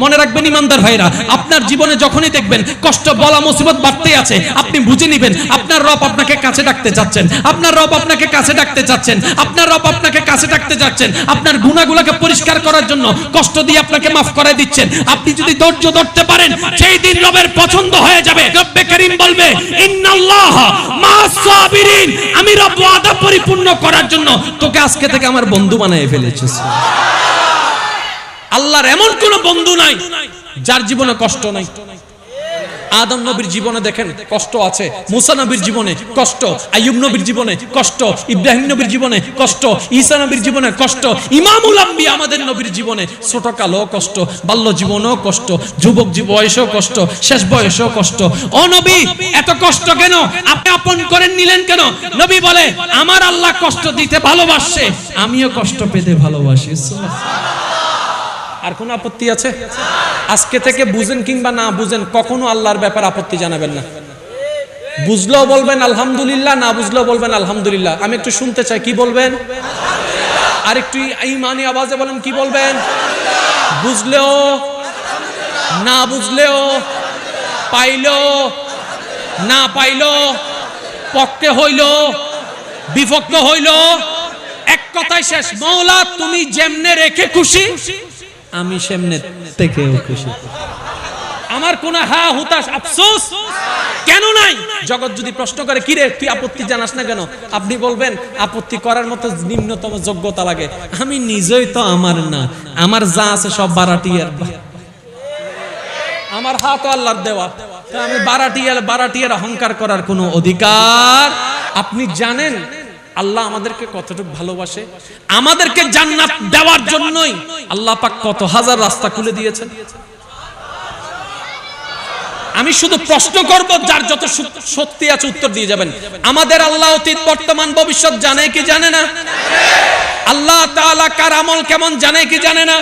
মনে রাখবেন ইমানদার ভাইরা, আপনার জীবনে যখনই দেখবেন কষ্ট বলা মুসিবত বাড়তেই আছে, আপনি বুঝে নেবেন আপনার রব আপনাকে কাছে ডাকতে যাচ্ছেন, আপনার রব আপনাকে কাছে ডাকতে যাচ্ছেন, আপনার রব আপনাকে কাছে ডাকতে যাচ্ছেন, আপনার গুনাহগুলোকে পরিষ্কার করার জন্য কষ্ট দিয়ে আপনাকে মাফ করে দিচ্ছেন। আপনি যদি ধৈর্য ধরতে পারেন সেই দিন রবের পছন্দ হয়ে যাবে। রব্বে করিম বলবে ইন্নাল্লাহ মা'আস সাবিরিন, আমি রব ওয়াদা পরিপূর্ণ করার জন্য তোকে আজকে থেকে আমার বন্ধু বানিয়ে ফেলেছি। আল্লাহর এমন কোন বন্ধু নাই যার জীবনে কষ্ট নাই। আদম নবীর জীবনে দেখেন কষ্ট আছে, মুসা নবীর জীবনে কষ্ট, আইয়ুব নবীর জীবনে কষ্ট, ইব্রাহিম নবীর জীবনে কষ্ট, ঈসা নবীর জীবনে কষ্ট, ইমামুল আম্বিয়া আমাদের নবীর জীবনে ছোটকালও কষ্ট, বাল্য জীবনেও কষ্ট, যুবক বয়সেও কষ্ট, শেষ বয়সেও কষ্ট। ও নবী, এত কষ্ট কেন? আপনি আপন করে নিলেন কেন? নবী বলে আমার আল্লাহ কষ্ট দিতে ভালোবাসে, আমিও কষ্ট পেতে ভালোবাসি। আর কোন আপত্তি আছে? আজকে থেকে বুঝেন কিংবা না বুঝেন, কখনো আল্লাহর ব্যাপারে আপত্তি জানাবেন না। বুঝলেও বলবেন আলহামদুলিল্লাহ, না বুঝলেও বলবেন আলহামদুলিল্লাহ। আমি একটু শুনতে চাই, কি বলবেন? আর একটু ঈমানি আওয়াজে বলেন, কি বলবেন? বুঝলেও না বুঝলেও, পাইলো না পাইলো, পক্ষে হইল বিপক্ষে হইল, এক কথায় শেষ, মওলা তুমি যেমনে রেখে খুশি আমি সেমনে থেকেও খুশি। আমার কোন হা হুতাশ আফসোস কেন নাই? জগৎ যদি প্রশ্ন করে কি রে তুই আপত্তি জানাস না কেন, আপনি বলবেন আপত্তি করার মতো নিম্নতম যোগ্যতা লাগে। আমি নিজেই তো আমার না, আমার যা আছে সব বারাটিয়ার, আমার হাত আল্লাহর দেওয়া, আমি বারাটিয়ার অহংকার করার কোনো অধিকার। আপনি জানেন আল্লাহ আমাদেরকে কতটুকু ভালোবাসে? আমাদেরকে জান্নাত দেওয়ার জন্যই আল্লাহ পাক কত হাজার রাস্তা খুলে দিয়েছেন। আমি শুধু প্রশ্ন করব, যার যত শক্তি আছে উত্তর দিয়ে যাবেন। আমাদের আল্লাহ অতীত বর্তমান ভবিষ্যৎ জানে কি জানে না? আল্লাহ তাআলা কার আমল কেমন জানে কি জানে না?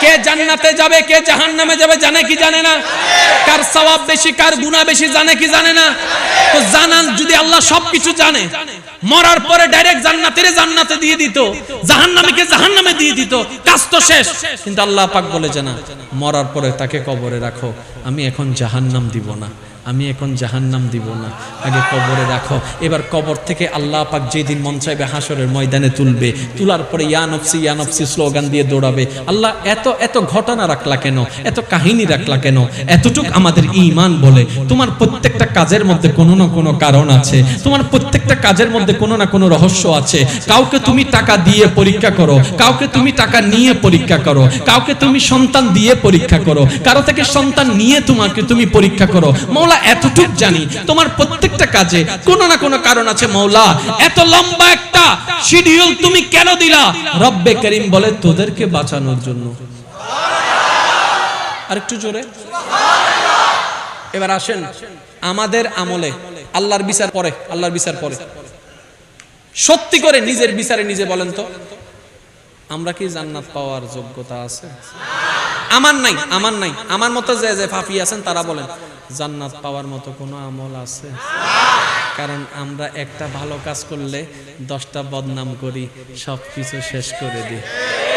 কে জান্নাতে যাবে কে জাহান্নামে যাবে জানে কি জানে না? কার সওয়াব বেশি কার গুনাহ বেশি জানে কি জানে না? তো জানান, যদি আল্লাহ সবকিছু জানে, মরার পরে ডাইরেক্ট জান্নাতে দিয়ে দিত, জাহান্নামীকে জাহান্নামে দিয়ে দিত, কাজ তো শেষ। কিন্তু আল্লাহ পাক বলে যে না, মরার পরে তাকে কবরে রাখো, আমি এখন জাহান্নাম দিব না, আমি এখন জাহান্নাম দিব না, আগে কবরে রাখো। এবার কবর থেকে আল্লাহ পাক যেদিন মন চাইবে হাসরের ময়দানে তুলবে, তোলার পরে ইয়া নফসি স্লোগান দিয়ে দৌড়াবে। আল্লাহ এত ঘটনা রাখলা কেন, এত কাহিনী রাখলা কেন? এতটুক আমাদের ঈমান বলে তোমার প্রত্যেকটা কাজের মধ্যে কোনো না কোনো কারণ আছে, তোমার প্রত্যেকটা কাজের মধ্যে কোনো না কোনো রহস্য আছে। কাউকে তুমি টাকা দিয়ে পরীক্ষা করো, কাউকে তুমি টাকা নিয়ে পরীক্ষা করো, কাউকে তুমি সন্তান দিয়ে পরীক্ষা করো, কারো থেকে সন্তান নিয়ে তুমি পরীক্ষা করো। মওলা এতটুক জানি তোমার প্রত্যেকটা কাজে কোনো না কোনো কারণ আছে। মওলা এত লম্বা একটা শিডিউল তুমি কেন দিলা? রব্বে করিম বলে তোদেরকে বাঁচানোর জন্য। আরেকটু জোরে এবার আসেন, আমাদের আমলে আল্লাহর বিচার পরে, আল্লাহর বিচার পরে, সত্যি করে নিজের বিচারে নিজে বলেন তো, আমরা কি জান্নাত পাওয়ার যোগ্যতা আছে? আমার নাই, আমার নাই। আমার মতো যে ফাফি আছেন তারা বলেন জান্নাত পাওয়ার মতো কোনো আমল আছে? কারণ আমরা একটা ভালো কাজ করলে 10টা বদনাম করি, সবকিছু শেষ করে দিই।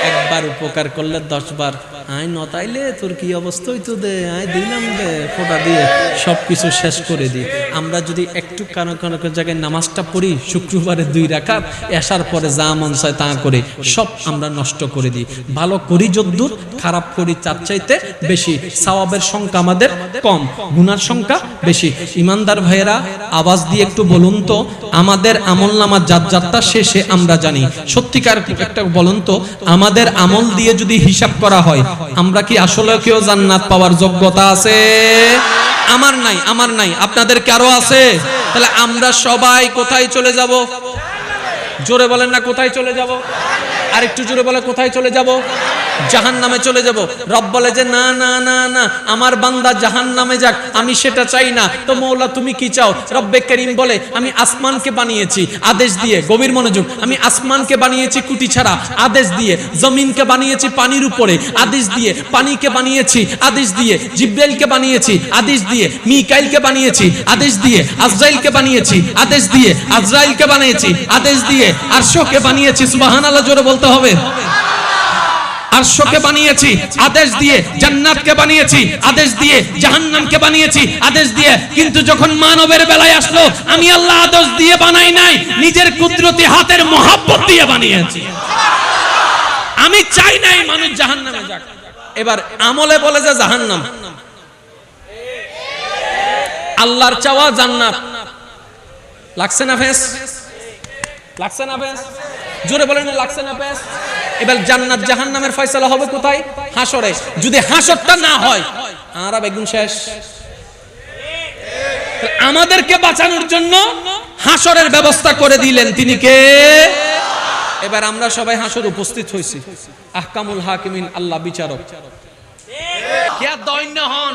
একবার উপকার করলে 10 বার আয় নতাইলে তোর কি অবস্থা হইতো দে, আয় দিলাম দে ফোঁটা দিয়ে, সবকিছু শেষ করে দিই। আমরা যদি একটু কানো জায়গায় নামাজটা পড়ি, শুক্রবারে 2 রাকাত, এশার পরে যা মন চায় তা করে, সব আমরা নষ্ট করে দিই। ভালো করি যদ্দূর, খারাপ করি তার চাইতে বেশি। সওয়াবের সংখ্যা আমাদের কম, গুনার সংখ্যা বেশি। ইমানদার ভাইয়েরা আওয়াজ দিয়ে একটু বলুন তো, আমাদের আমলনামা যাত্রা শেষে আমরা জানি, সত্যিকার একটা বলুন তো, আমাদের আমল দিয়ে যদি হিসাব করা হয়, আমরা কি আসলে কেউ জান্নাত পাওয়ার যোগ্যতা আছে? আমার নাই, আমার নাই। আপনাদের কারো আছে? তাহলে আমরা সবাই কোথায় চলে যাব? জোরে বলেন না, কোথায় চলে যাব? আর একটু জোরে বলে, কোথায় চলে যাব? জাহান্নামে চলে যাব। রব বলে যে না না না না, আমার বান্দা জাহান্নামে যাক, আমি সেটা চাই না। তো মওলা তুমি কি চাও? রব্বে করিম বলে আমি আসমানকে বানিয়েছি আদেশ দিয়ে, গভীর মনোযোগ, আমি আসমানকে বানিয়েছি কুটি ছাড়া আদেশ দিয়ে, জমিনকে বানিয়েছি পানির উপরে আদেশ দিয়ে, পানিকে বানিয়েছি আদেশ দিয়ে, জিব্রাইলকে বানিয়েছি আদেশ দিয়ে, মিকাইলকে বানিয়েছি আদেশ দিয়ে, আজরাইলকে বানিয়েছি আদেশ দিয়ে, আজরাইলকে বানিয়েছি আদেশ দিয়ে, আরশকে বানিয়েছি। সুবহানাল্লাহ জোরে বলতে হবে। আরশকে বানিয়েছি আদেশ দিয়ে, জান্নাতকে বানিয়েছি আদেশ দিয়ে, জাহান্নামকে বানিয়েছি আদেশ দিয়ে, কিন্তু যখন মানবের বেলায় আসলো আমি আল্লাহ আদেশ দিয়ে বানাই নাই, নিজের কুদরতি হাতের মহব্বত দিয়ে বানিয়েছি। আমি চাই নাই মানুষ জাহান্নামে যাক। এবার আমলে বলে যে জাহান্নাম, আল্লাহর চাওয়া জান্নাত। লাগছে না ফেস? লাগছে না ফেস? জোরে বলেন লাগছে না ফেস? এবার জান্নাত জাহান্নামের ফয়সালা হবে কোথায়? হাসরে। যদি হাসরটা না হয় আর বেগুন শেষ। আমাদেরকে বাঁচানোর জন্য হাসরের ব্যবস্থা করে দিলেন তিনি কে? এবার আমরা সবাই হাসর উপস্থিত হইছি। আহকামুল হাকিমিন আল্লাহ বিচারক। কে দৈন্য হন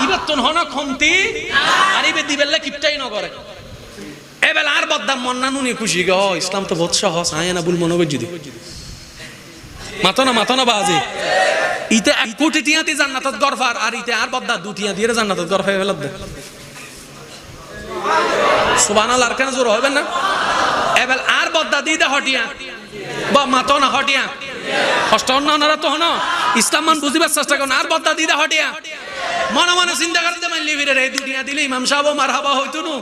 ইবাতন হন খমতি আর ইবে দিবেলে কিপটাই ন করে। এবেলা আর বদ্দাম মন্না নুনি খুশি গো, ইসলাম তো বহুত সহজ, আয়না বুল মনোবল যদি মাথনা বাজে ইতে এক কোটি টিয়াতে জান্নাতত গরফার, আর ইতে আর বদ্দা দুটিয়া দিয়ে জান্নাতত গরফায় ফেলত দে। সুবহানাল্লাহ, আর কেন জোর হবে না? এবেল আর বদ্দা দিতে হটিয়া বা মাথনা হটিয়া কষ্ট হন না, ওনারা তো হন ইসলাম মান বুঝিবার চেষ্টা করেন। আর বদ্দা দিতে হটিয়া মনে মনে চিন্তা করতে মানলি ফিরে রে দুটিয়া দিলে ইমাম সাহেব মারহাবা হইতো না,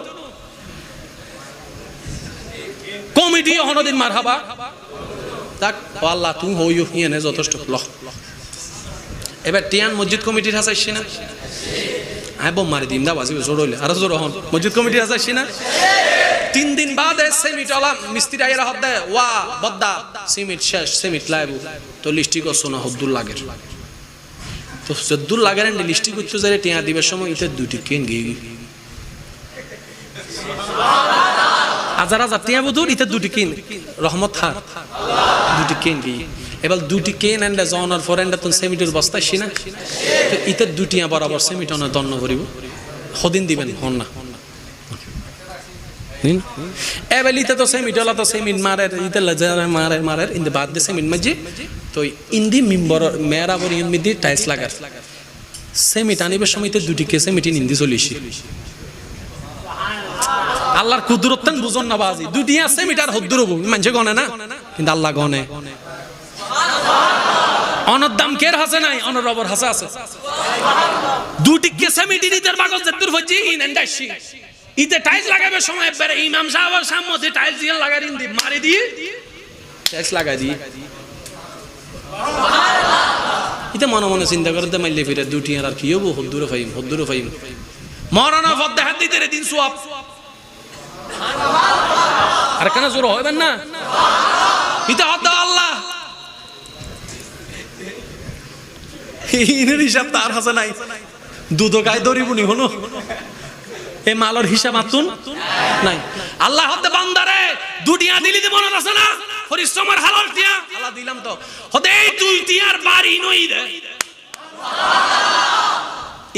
কমিটি হনদিন মারহাবা তাক আল্লাহ তুমি হইও হিয়ানে যথেষ্ট লহ। এবার টিয়ান মসজিদ কমিটির হাসাইছি না, আয় বোম মারি দিম দা বাজি জোর হইলে আরো জোর হন মসজিদ কমিটির হাসাইছি না। 3 দিন বাদে সিমেন্ট ওলা মিস্ত্রি আইরা হদ দে ওয়া বদ্দা সিমেন্ট শেষ, সিমেন্ট লাইবু তো লিস্টি করছো না হদ্দুর লাগের, তো সদ্দুর লাগের এন্ড লিস্টি করতে যারে টিয়া দিবার সময় ইতে দুটি কেন গিয়ে হাজার হাজার টিয়া বুদুর ইতে দুটি কেন রহমত খান দুটি কেন গিয়ে। এবার দুটি কেন এন্ড জনার ফর এন্ড তুন সিমেন্টের বস্তা শিনা, তো ইতে দুটিয়া বরাবর সিমেন্ট অন দন্ন করিব হদিন দিবেন হন না। এবার ইতে তো সিমেন্ট ওলা তো সিমেন্ট মারে ইতে লাজারে মারে ইন দে বাদ দে সিমেন্ট মাঝে তো ইন্দি মিম্বর মেরা বরি ইন মিদি টাইলস লাগার সিমেন্ট আনিবার সময় ইতে দুটি কে সিমেন্ট ইন্দি চলিছি। আল্লাহর কুদরতন বুঝন না বাজি, দুটিয়া সিমেন্ট আর হদ্দুর হবো মানছে গনে না, কিন্তু আল্লাহ গনে। অনর দাম কের হাসে নাই, অনর রবর হাসে আছে। দুটি কে সিমেন্ট ইদের বাগল জেতুর ফজি ইন এন্ডাইছি ইতে টাইলস লাগাবে সময় একবারে ইমাম সাহেবের সামনে টাইলস দিয়ে লাগাই দিন মারি দিয়ে টাইলস লাগাই দিয়ে ইতে মনে মনে চিন্তা করতে মাইলে ফিরে দুটি আর কি হবো হদ্দুর ফাইম মরানা ফদ্দা হাত দিতে রে দিন সোয়াব আর কেন জোর হইবেন না ইতে হদ্দা আল্লাহ ইনের হিসাব তার হাসে নাই দুধ গায়ে দরিবুনি হলো এই মালর হিসাব আতুন নাই। আল্লাহ হতে বান্দারে দুটিয়া দিলি দি মনে আছে না, পরিশ্রমের হালাল টিয়া আল্লাহ দিলাম তো হতে এই দুই টিয়ার বাড়ি নই রে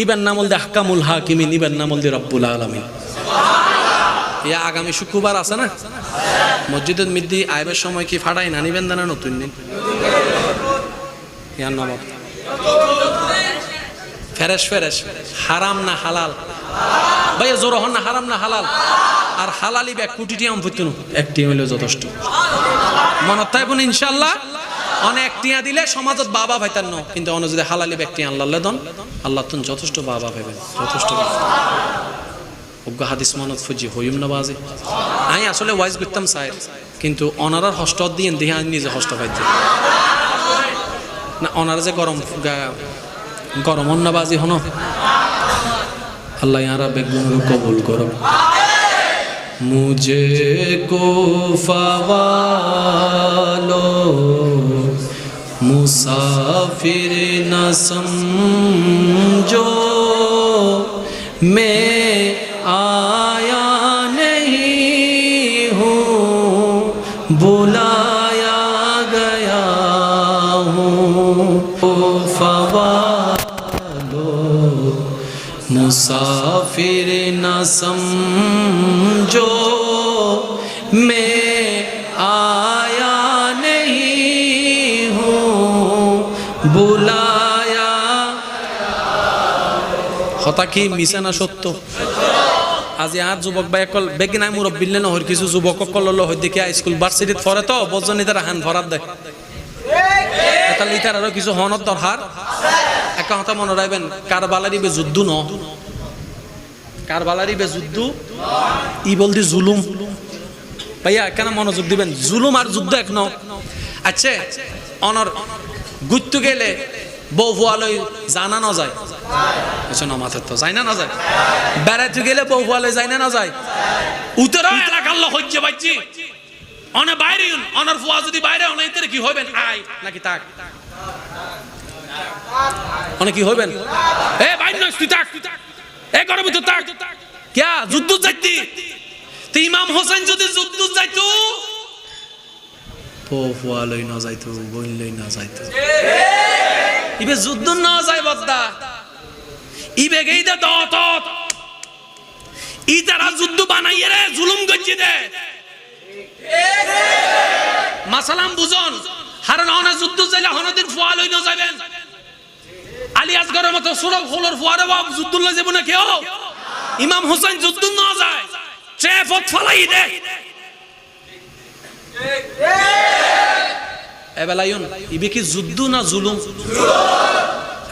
ইবেন নামল দে আহকামুল হাকিমিন, ইবেন নামল দে রব্বুল আলামিন। ইয়া আগামী শুক্রবার আছে না মসজিদের মিদ্দি আইবের সময় কি ফাড়াই না নিবেন না নতুন দিন ইয়ার নাম ফেরেশ হারাম না হালাল ভাইয়া জোর হন না, হারাম না হালাল, আর হালালি ব্যাগ কোটিটি আম ফুতুন একটি হইলে যথেষ্ট মনত থাকবেন ইনশাআল্লাহ। অনেক টিয়া দিলে সমাজত বাবা ভাইতার ন, কিন্তু অন্য যদি হালালি ব্যক্তি আল্লাহ দন আল্লাহ তুন যথেষ্ট বাবা ভাইবেন যথেষ্ট। অজ্ঞ হাদিস মনত ফুজি হইম না বাজে আমি আসলে ওয়াইজ করতাম চাই, কিন্তু অনারার হস্ত দিয়ে দেহে আমি নিজে হস্ত পাইতে না, অনার যে গরম অন্নবাজি হন আল্লাহ ইয়ারা বেগুন কবুল করো। মুঝে কো ফাওয়ালো মুসাফির না সমঝো मैं आया नहीं हूँ बुलाया गया हूँ ओ फवालो मुसाफिर न समझो मैं आया नहीं हूँ बुलाया। কথা কি মিছা না সত্য? আজি আর যুবক ভাই কল বেগি নাই মুরব্বিলে নহর কিছু যুবক কল হল হয় দেখি স্কুল ভার্সিটিত পড়ে তো বজনি তারা হান ভরাত দেয় এটা লিটার আরো কিছু হনত দরকার একটা কথা মনে রাখবেন কারবালারি বে যুদ্ধ ন কারবালারি বে যুদ্ধ ই বলদি জুলুম ভাইয়া কেন মনোযোগ দিবেন জুলুম আর যুদ্ধ এক ন আচ্ছা অনর গুত্তু গেলে বউ ফুয়ালই জানা না যায় আচ্ছা না মাথার তো যায় না যায় বেড়াইতে গেলে বউ ফুয়ালই যায় না যায় উত্তর এলাকার লোক হচ্ছে বাইছি অনে বাইরে অনার ফুয়া যদি বাইরে অনেকের কি হইবেন আই নাকি তাক অনেক কি হইবেন এ বাইরে নয় তুই তাক এ করবি তো তাক क्या যুদ্ধ যাইতি তো ইমাম হোসেন যদি যুদ্ধ যাইতো বউ ফুয়ালই না যাইতো বইলই না যাইতো ইবে যুদ্ধ না যায় বদ্দা ইবে গেইদা দত ইতারা যুদ্ধ বানাইয়ে রে জুলুম গজ্জি দে মাসালাম বুঝুন হারন অনে যুদ্ধ যাইলে হনদিন ফুয়াল হই না যাবেন আলী আসগরের মতো সুরব হলর ফুয়ারে বাপ যুদ্ধ লই যাব না কেউ ইমাম হোসেন যুদ্ধ না যায় ট্রেফত ফলাই দে এবেলায়ুন ইবে কি যুদ্ধ না জুলুম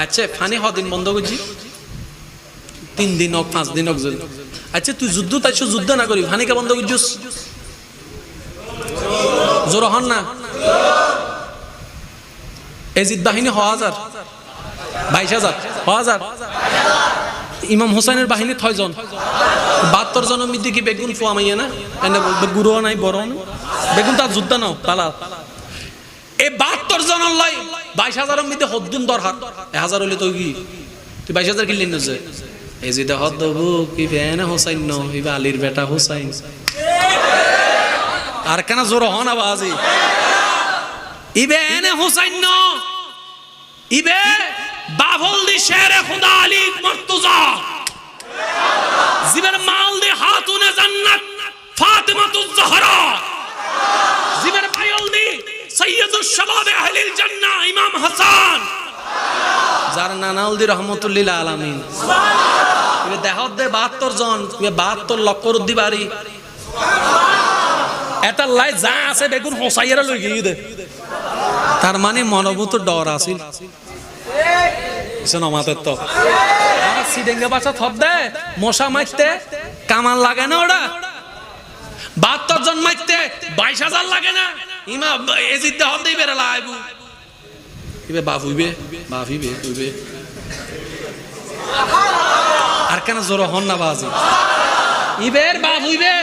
আচ্ছা ফানি হদিন বন্ধ করছি 3 দিন হোক 5 দিন হোক আচ্ছা তুই যুদ্ধ তাইছো যুদ্ধ না করি ফানি কে বন্ধ করছিস জোর হন না এজিদ বাহিনী 1000 22000 1000 ইমাম হোসেনের বাহিনী 6 জন 72 জনের মধ্যে কি বেগুন ফোয়া মাইয়া না এনে গুরু নাই বড় বেগুন তার যুদ্ধ নাও পালা এই 72 জনের লাই 22000 এর মধ্যে হদ্দুন দরহার 1000 হইলে তো কি তুই 22000 কিনলি না যে এজিদ হদ দেবো কি ফেনে হোসেন ন ইবা আলীর বেটা হোসেন আর কেন জোর হন আবাজি ইবে এনে হোসেন ন ইবে বাবল দি শেরে খুদা আলী মুর্তজা জিবের মাল দি হাতুনে জান্নাত ফাতিমাতুজ জাহরা জিবের পায়ল দি সৈয়দুশ শাবাব আহলিল জান্নাহ ইমাম হাসান যার নানাউল দি রহমাতুল্লিল আলামিন সুবহানাল্লাহ ইবে দেহত দে 72 জন ইবে 72 লক্ষ রুদ্দি বাড়ি এটা লাই যা আছে বেগুন হোসাইরা লই গিয়ে দে তার মানে মনোভূত ডর আছিল শোনো মাতে তো আর সিডেঙ্গা বাচ্চা থপ দে মশা মারতে কামান লাগে না ওটা 72 জন মারতে 22000 লাগে না ইমা এজিদ দে হদেই বেরে লাইবু ইবে বাফুইবে উইবে আর কেন জোর হন না বাজি ইবের বাফুইবে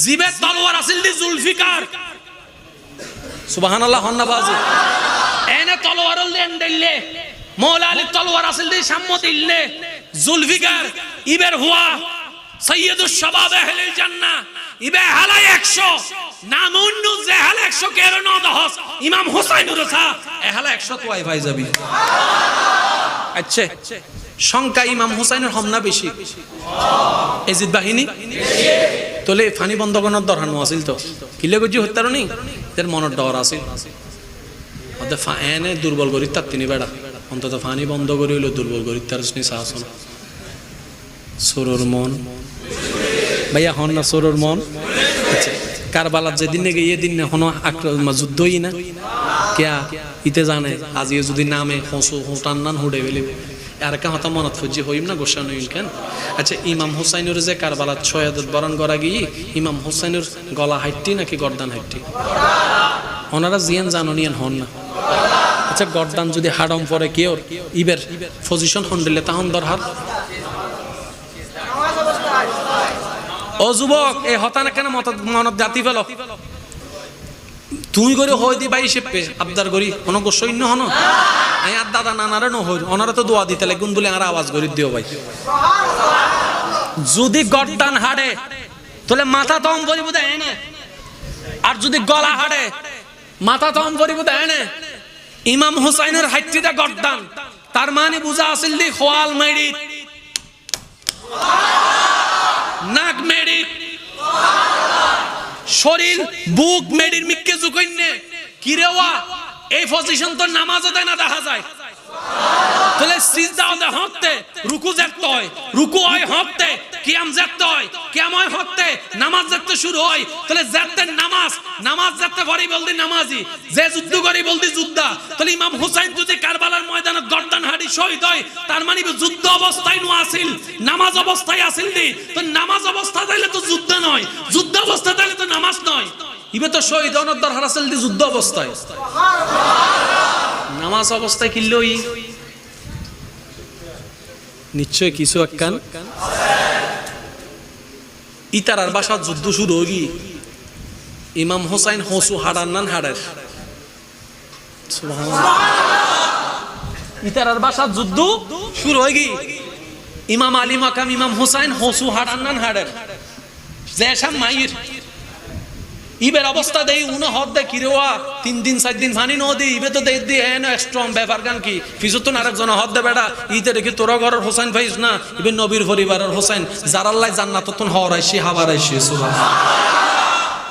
জিবে তলোয়ার আছিল দি জুলফিকার সুবহানাল্লাহ হন না বাজি এনে তলোয়ার লেন দিলে মওলা আলী তলোয়ার আছিল দি সাম্মতিল্লে জুলফিকার ইবের হুয়া সৈয়দুশ শাবাব আহলিল জান্নাহ ইবে হালাই 100 নামুন্ন যে হাল 100 কের ন দহস ইমাম হুসাইনুর সা এ হালা 100 তো আই ভাই যাবি আচ্ছা সংখ্যা ইমাম হুসাইনের হমনা বেশি এজিদ বাহিনী তোলে ফানি বন্ধ করার দরকার আছিল তো কিলে গজি হত্যার নি এর মনের ডর আছিল ওদে ফানে দুর্বল করি তার তিনি বেড়া অন্তত ফানি বন্ধ করে হইলো দুর্বল করি তার নি শাসন সুরুর মন ভাইয়া হন না সুরুর মন আচ্ছা কারবালার যেদিন গে এই দিন হনো যুদ্ধই না কিয়া ইতে জানে আজ যদি নামে হসু হটান্নান হুডে বেলে আর কা হতা মনত ফুজি হইম না গোসা নইল কেন আচ্ছা ইমাম হুসাইনের যে কারবালাত শহাদত বরণ করা গিয়ে ইমাম হুসাইনের গলা হাইটি নাকি গর্দান হাইটি ওনারা জিয়ান জাননিয়ান হন না আচ্ছা গর্দান যদি হাডম পরে কেউ ইবের পজিশন হন দিলে তাহন দরহার ও যুবক এই হতানা কেন মনত জাতি ফেলো তুই করে হই দি 22 পে আবদার করি কোন গোসইন্য হন আই আর দাদা নানারে ন হই ওনারা তো দোয়া দিতে লাগে গুন্দুলে আর আওয়াজ করি দিও ভাই যদি গর্দান হাড়ে তাহলে মাথা তম পরিব দেয় না আর যদি গলা হাড়ে মাথা তম পরিব দেয় না ইমাম হুসাইনের হাইটিটা গর্দান তার মানে বুঝা আছিল দি খোয়াল মেড়ি নাক মেড়ি শরীর বুক মেডির মিক্কে জুকইনে কিরেওয়া এই পজিশন তো নামাজও দেয় না দেখা যায় তাহলে সিজদাও দে হকতে রুকু যেতে হয় রুকু হয় হকতে কিয়াম জাততে হয়, কিয়াময় হতে নামাজ জাততে শুরু হয়, তাহলে জাততে নামাজ জাততে পরে বলদি নামাজি, যে যুদ্ধ করে বলদি যোদ্ধা। তাহলে ইমাম হুসাইন যদি কারবালার ময়দানে গর্দান হাড়ি শহীদ হয়, তার মানে যুদ্ধ অবস্থায় নো আসিল, নামাজ অবস্থায় আসিল নি। তো নামাজ অবস্থা তাইলে তো যুদ্ধ নয়, যুদ্ধ অবস্থা তাইলে তো নামাজ নয়। ইবে তো শহীদ অনদ্দার হারাসেল দি যুদ্ধ অবস্থায়, নামাজ অবস্থায় কিল্লই নিশ্চয় কিছু একখান ইতারার বাসা যুদ্ধ শুরু হই। ইমাম হোসাইন হসু হাড়ার নান হাড়ের, ইতারার বাসা যুদ্ধ শুরু হয়ে গি। ইমাম আলী মাকাম ইমাম হোসাইন হসু হাড়ার নান হাড়ের জেসাম মাইর ইবের অবস্থা দেই উনো হদ দে কিরেওয়া 3 দিন 4 দিন পানি নদি ইবে তো দেই দি এন স্ট্রং ব্যাপার গান কি ফিজুতন আরেকজন হদ দে বেটা ইতে দেখি তোরা ঘরের হোসেন ভাইস না ইবে নবীর পরিবারের হোসেন যার আল্লাহ জান্নাততুন হওয়ারাইছি হাবারাইছি সুবহানাল্লাহ।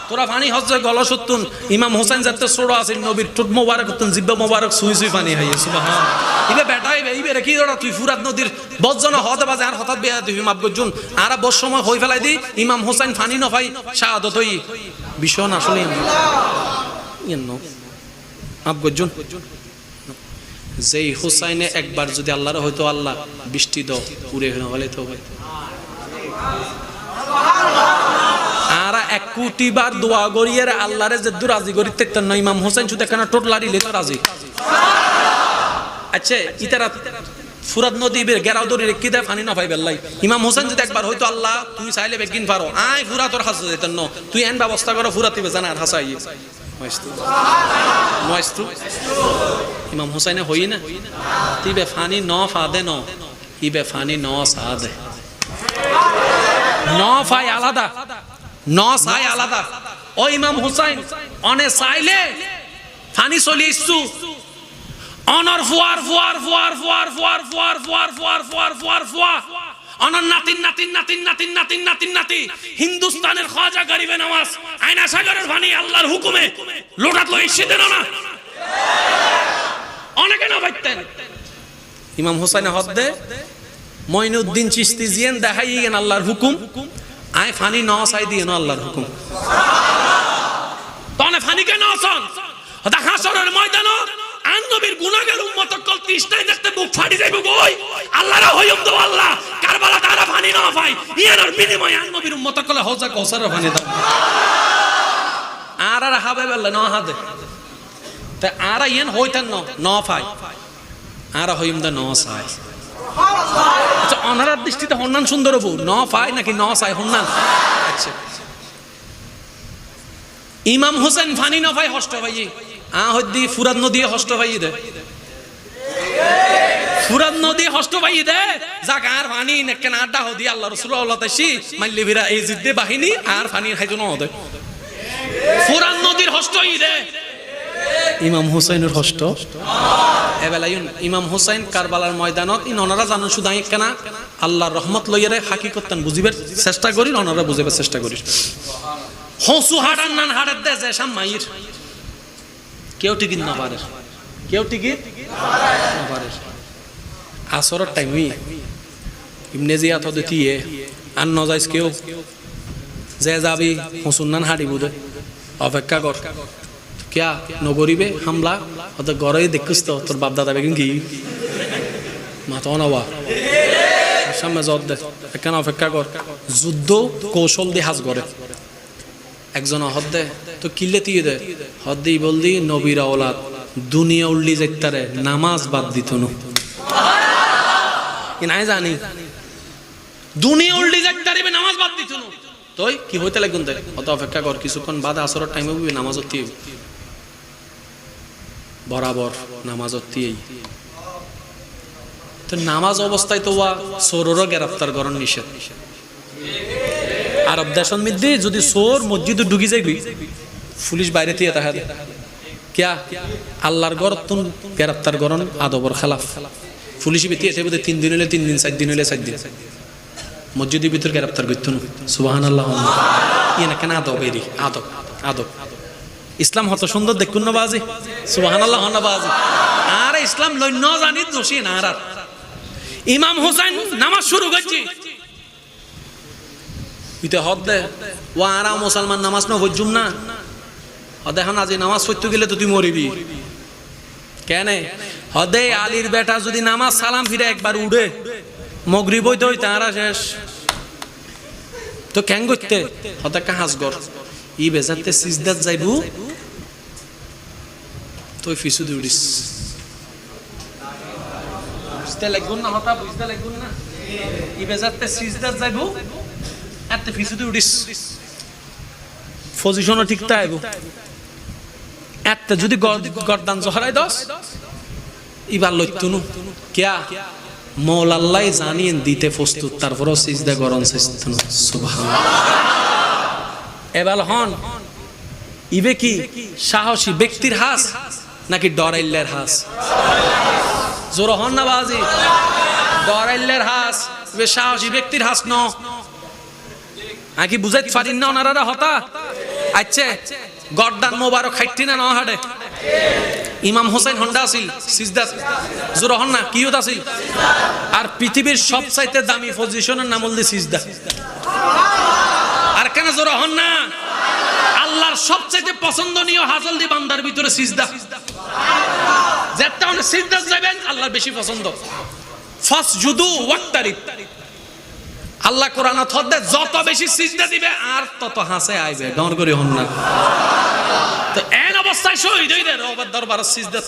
তোরা পানি হজ গলসতুন ইমাম হোসেন যাতে ছোড়ো আছে নবীর টুট মোবারক তুন জিব্বা মোবারক সুই সুই পানি হাই সুবহানাল্লাহ। ইবে বেটা ইবে রে কি ওরা তুই ফুরাত নদীর বজ্জন হদ বাজে আর হঠাৎ বেয়া দিবি মাপ গজুন আর বস সময় হই ফেলাই দি ইমাম হোসেন পানি ন ভাই শাহাদত হই বিষয় না আসলে আবগজন যেই হুসাইনে একবার যদি আল্লাহর হয়তো আল্লাহ বৃষ্টি দাও পুরে হলে তো ভাই আর 1 কোটি বার দোয়া করিয়ে আল্লাহরে যে রাজি করি তেতেন না ইমাম হোসেন শুধু কেন টোটলারি লে তো রাজি। আচ্ছা ইতারা ফুরাত নদী বের গেরাও দরি রেখে দেয় পানি না পাই বেল্লাই ইমাম হোসেন যদি একবার হয়তো আল্লাহ তুমি চাইলে বেগিন পারো আয় ফুরা তোর হাসা যেতেন ন তুই এন ব্যবস্থা করো ফুরাতিবে জানা আর হাসাই ইমাম হোসেনে হই না তিবে ফানি ন ফাদে ন ইবে ফানি ন সাদে ন ফাই আলাদা ন সাই আলাদা। ও ইমাম হোসেন অনে চাইলে ফানি চলি ইচ্ছু অনর ফুয়ার ফুয়ার ফুয়ার ফুয়ার ফুয়ার ফুয়ার ফুয়ার ফুয়ার ফুয়ার ফুয়ার ফুয়া অনর নাতিন নাতিন নাতিন নাতিন নাতিন নাতিন নাতি হিন্দুস্তানের খাজা গরিবে নওয়াজ আয়না সাগরের পানি আল্লাহর হুকুমে লোটাত লই এসে দেন না অনেকে না বাইতেন ইমাম হোসেন হদ্দে মঈনুদ্দিন চিশতি জিয়েন দেখাই গেন আল্লাহর হুকুম আয় ফানি ন চাই দিয়ে না আল্লাহর হুকুম তনে ফানি কে নসন হতা হাসরের ময়দান আন নবীর গুনাহগার উম্মত কল তৃষ্ণায় দেখতে বুক ফাটি যাইব কই আল্লাহর হইম তো আল্লাহ কারবালা তারা পানি না পাই ইয়ার বিনিময়ে আন নবীর উম্মত কল হজা কওসারের পানি দাও আর হাবে বললে ন হাদে তে আর ইয়ান হইতেন ন পাই আর হইম দা ন চাই সুবহানাল্লাহ। আচ্ছা অনারার দৃষ্টিতে হন্নান সুন্দর হবো ন পাই নাকি ন চাই হন্নান। আচ্ছা ইমাম হোসেন ফানি ন পাই হষ্ট ভাই হদ্দি ফুরাত নদী হষ্ট ভাই দে ফুরাত নদী হষ্ট ভাই দে যাক আর পানি নেকেন আড্ডা হদি আল্লাহ রাসূলুল্লাহ তাইছি মাল্লি ভিরা এই জিদ্দে বাহিনী আর পানি খাইতো না হদে ফুরাত নদীর হষ্ট ই দে ইমাম হোসেনের হষ্ট এবেলায়ুন ইমাম হোসেন কারবালার ময়দানত ইন ওনারা জানেন শুধু কেনা আল্লাহর রহমত লইয়ারে হাকি করতেন বুঝিবার চেষ্টা করি ওনারা বুঝিবার চেষ্টা করি হসু হাড়ান নান হাড়ের দে যে সামাইর কেউ টিকিট না পারে কেউ টিকিট না পারে আসরের টাইম হই ইবনে জিয়াত দিতিয়ে আর ন যাইস কেউ যে যাবি হসুন নান হাড়ি বুদে অপেক্ষা কর क्या नगरीबे हमला अत गरे देखिस तो তোর বাপ দাদা বেগিন কি মাথা নাওয়া সামনে জদ দে কেন অপেক্ষা কর যুদ্ধ কৌশল দিয়ে হাজ করে একজন হদ দে তো কিল্লে দিয়ে দে হদ দেই বলদি নবীর আওলাদ দুনিয়া উল্লি যাইতারে নামাজ বাদ দিত না কি নাই জানি দুনিয়া উল্লি যাইতারে নামাজ বাদ দিত না তোই কি হইতে লাগুন দে অত অপেক্ষা কর কিছুক্ষণ বাদে আসরের টাইমে হইবে নামাজ হতে বরাবর নামাজ হতেই তো নামাজ অবস্থায় তো চোরেরও গ্রেফতার করার নিষেধ আরব দেশের মধ্যে যদি চোর মসজিদে ঢুকি যাইবি পুলিশ বাইরে থেকে দেখা দেয় কিয়া আল্লাহর ঘর তুন গ্রেফতার করার আদবর খেলাফ পুলিশ বেতিয়ে 3 দিন হলে 3 দিন 4 দিন হলে 4 দিন মসজিদের ভিতর গ্রেফতার করতেন সুবহানাল্লাহ ইয়ে না কেন আদব এরি আদব আদব ইসলাম হত সুন্দর দেখুন না বাজি সুবহানাল্লাহ না বাজি আর ইসলাম লইন জানি দোষী না আর ইমাম হোসেন নামাজ শুরু করছি ইতে হদ দে ও আরা মুসলমান নামাজ না হজ্জুম না হদে এখন আজি নামাজ পড়তে গেলে তো তুই মরিবি কেন হদে আলীর বেটা যদি নামাজ সালাম ফিরে একবার উড়ে মগরিব হইতে হইতে আরা শেষ তো কেন করতে হদে কাহাজ গর ই বেজাতে সিজদাত যাইবু তুই ফিসু দিউড়িস বুঝতে লাগবো না হতা বুঝতে লাগবো না ই বেজাতে সিজদাত যাইবু এতে ফিসু দিউড়িস পজিশনও ঠিক তাইব এতে যদি গর্দান জহরাই দস ইবার লইতুনু কিয়া মৌল আল্লাহ জানিয়েন দিতে প্রস্তুত তারপরও সিজদা গরন সিজদানো সুবহানাল্লাহ এবার হন ইবে কি সাহসী ব্যক্তির হাস নাকি ডরাইল্লের হাস জোর হন না বাজি ডরাইল্লের হাস ইবে সাহসী ব্যক্তির হাস ন আকি বুঝাইতে পারিন না ওনারা হতা আচ্ছা গর্দান মোবারক খাইতি না না হাডে ইমাম হোসেন হন্ডা আছিল সিজদা জোর হন না কি হতা আছিল আর পৃথিবীর সবচাইতে দামি পজিশনের নাম হল সিজদা আর কেন জোর হন না আল্লাহর সবচাইতে পছন্দনীয় হাজলদি বান্দার ভিতরে সিজদা যেটা উনি সিজদা যাবেন আল্লাহর বেশি পছন্দ ফাসজুদু ওয়াক্তারিব আল্লাহ কোরআনত হদে যত বেশি সিজদা দিবে আর তত হাসে আইবে ডর করে হন না তো এন অবস্থায় শহীদ হইলে রবের দরবারে সিজদা